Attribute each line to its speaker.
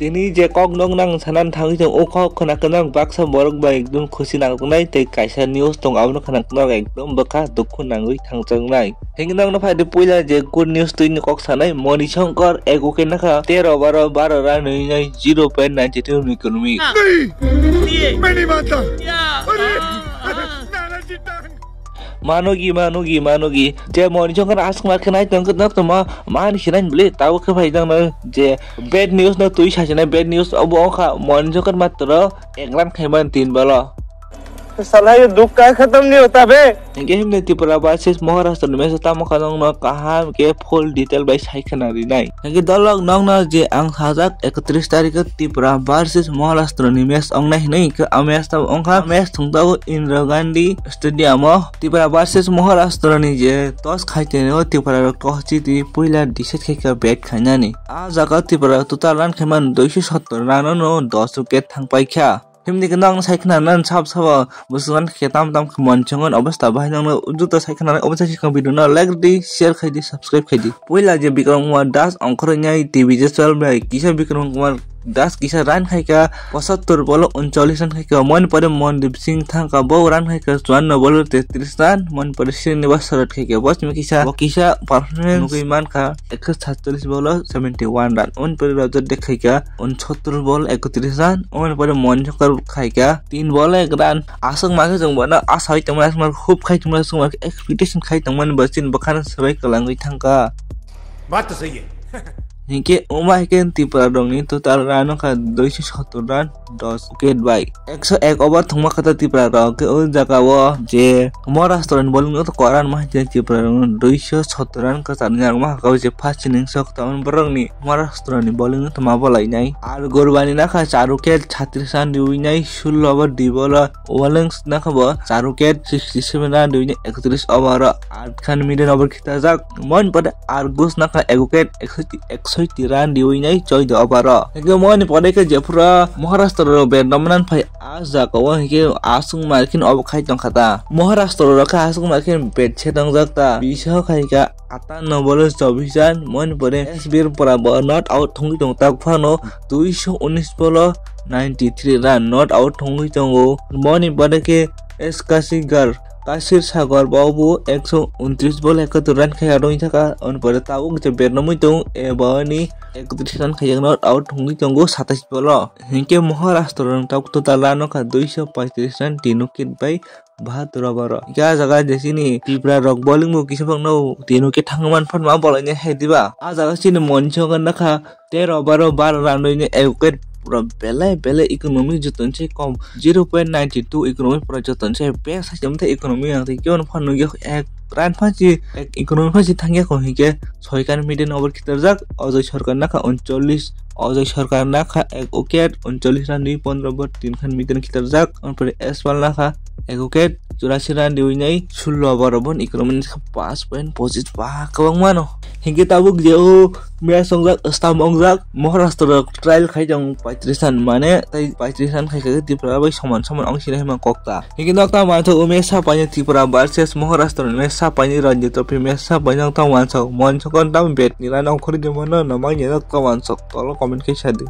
Speaker 1: tini je kok nong nang sanan thangi jong oko khana kanang baksa borok ba ekdom khushi nangtongnai tei kaisa news tong abno khana kanang ekdom baka dukhu nangui thangjangnai hingnang no phai de puila je good news tuini kok sanai Moni Shankar egoke nakha 13-12 run nai 0.92 economy
Speaker 2: मैं नहीं मानता
Speaker 1: Manogi je Moni Shankar ask mar khanai tong nak to ma man khinan bli taw kha phai jang na je bad news na tui sajana bad news abo kha Moni Shankar matra ekran khaiman 3 bala
Speaker 2: साला ये दुख का खत्म नहीं होता बे
Speaker 1: इनके हमने Tripura versus Maharashtra में सता मखानों न कहा के फुल डिटेल बाय साइखनारि नाय इनके दलग नंग न जे आं साजाक 31 तारिख त्रिपुरा वर्सेस महाराष्ट्र नि मैच अंगनाय नै के मैच त अंखा मैच थुंदाव इंदिरा गांधी स्टेडियम त्रिपुरा वर्सेस महाराष्ट्र नि जे टस खाइते न त्रिपुरा टस जिति पहिला डिसाइड खाइका बैट खाइनानि आ जागा त्रिपुरा टोटल रन खैमान 270 रन न 10 विकेट थांपाइखा हिमनि गनां साइखनान साब बुसुन खेताम ताम मनचंगन अवस्था बाहायनांग उजुता साइखनान अवस्था सिखं भिडियो न लाइक दि शेयर खाइदि सब्सक्राइब खाइदि पहिला जे विक्रम कुमार दास अंकरन्याय टीवी जे चल बाय किसा विक्रम कुमार दास किसा रन खाइका 75 बल 39 रन खाइका मन परे मनदीप सिंह थांका 2 रन खाइका 54 बल 33 रन मन परे श्रीनिवास शरद खाइका बस में किसा परफॉर्मेंस नुकैमान खा 147 बल 71 रन उन परे रजत देखाइका 69 बल 31 रन उन परे मन शंकर खाइका 3 बल 1 रन आसंग मागे जों बना आसाइ तमना खूब खाइतमना सुमा एक्सपेक्टेशन खाइतमन बसिन बखान सबाय कलांगै थांका
Speaker 2: बात तो सही है
Speaker 1: हिंके उमा हिकेन त्रिपुरा दंनि टोटल रन का 270 रन 10 विकेट बाय 101 ओवर थंमा खता त्रिपुरा के ओ जगह जे महाराष्ट्र बॉलिंग तो करान मा जे त्रिपुरा 270 रन का सारनार मा का जे फास्ट इनिंग सकतावन बरंगनि महाराष्ट्र नि बॉलिंग तो मा बलाइनाय आर गोरबानी नाखा 4 विकेट 36 रन दिउइनाय 16 ओवर दिबल ओवलिंग्स नाखा 4 विकेट 67 रन दिउइनाय 31 ओवर 8 खान मिडल ओवर खिता जाक मन पद आर गुस नाखा 1 विकेट 160 रन दिउइनाय 14 ओवर के मन पदे के जेपुरा महाराष्ट्र रो बेडमनान फाइ आज जाको के आसुंग मार्किन अब खाइ दं खाता महाराष्ट्र रो का आसुंग मार्किन बेट छे दं जाकता 20 खाइका 58 बल 24 रन मन परे एसबीर परा नॉट आउट थंगि दं ताक फानो 219 बल 93 रन नॉट आउट थंगि दंगो मनि पदे के एस कासिगर कासिर सागर बाबू 129 बल 71 रन खाया दं थाका अन परे ताउ जे बेरनमै दं एबानि 31 रन खाया नॉट आउट थंगि दंगो 27 बल हिंके महाराष्ट्र रन ताउ टोटल रन का 235 रन 3 विकेट बाय 72 ओवर क्या जगह जैसिनि त्रिपुरा रक बॉलिंग मु किसबक नो 3 विकेट थांगमान फन मा बलने हेदिबा आ जगह सिनि मनचंगन नखा 13 ओवर 12 रन ने 1 विकेट पूरा बेले इकोनॉमी जतन से कम 0.92 इकोनॉमी पूरा जतन से बेस जमते इकोनॉमी आते क्यों फन गे एक रन फाची एक इकोनॉमी फाची थांगे को हिके 6 कान मिडल ओवर खितर जाक अजय सरकार नाखा 39 अजय सरकार नाखा 1 विकेट 39 रन 15 ओवर 3 खान मिडल खितर जाक अन पर एसवाल नाखा 1 विकेट 84 रन दिउइनाय 16 ओवर बन इकोनॉमी 5 पॉइंट पॉजिट बा कबंग मानो हिंगे ताबुक जेउ मैच संजाक स्टाम अंजाक महाराष्ट्र ट्रायल खाइजों 35 रन माने तै 35 रन खाइखा त्रिपुरा बै समान अंसिना हेमा कक्ता हिंगे नक्ता माथो उमेश सापानि त्रिपुरा वर्सेस महाराष्ट्र मैच सापानि रणजी ट्रॉफी मैच सापानि ता वानसक मनसकन ताम बेट नि रन अंखरि जमन नमाय ने नक्ता वानसक तल कमेन्ट के सादि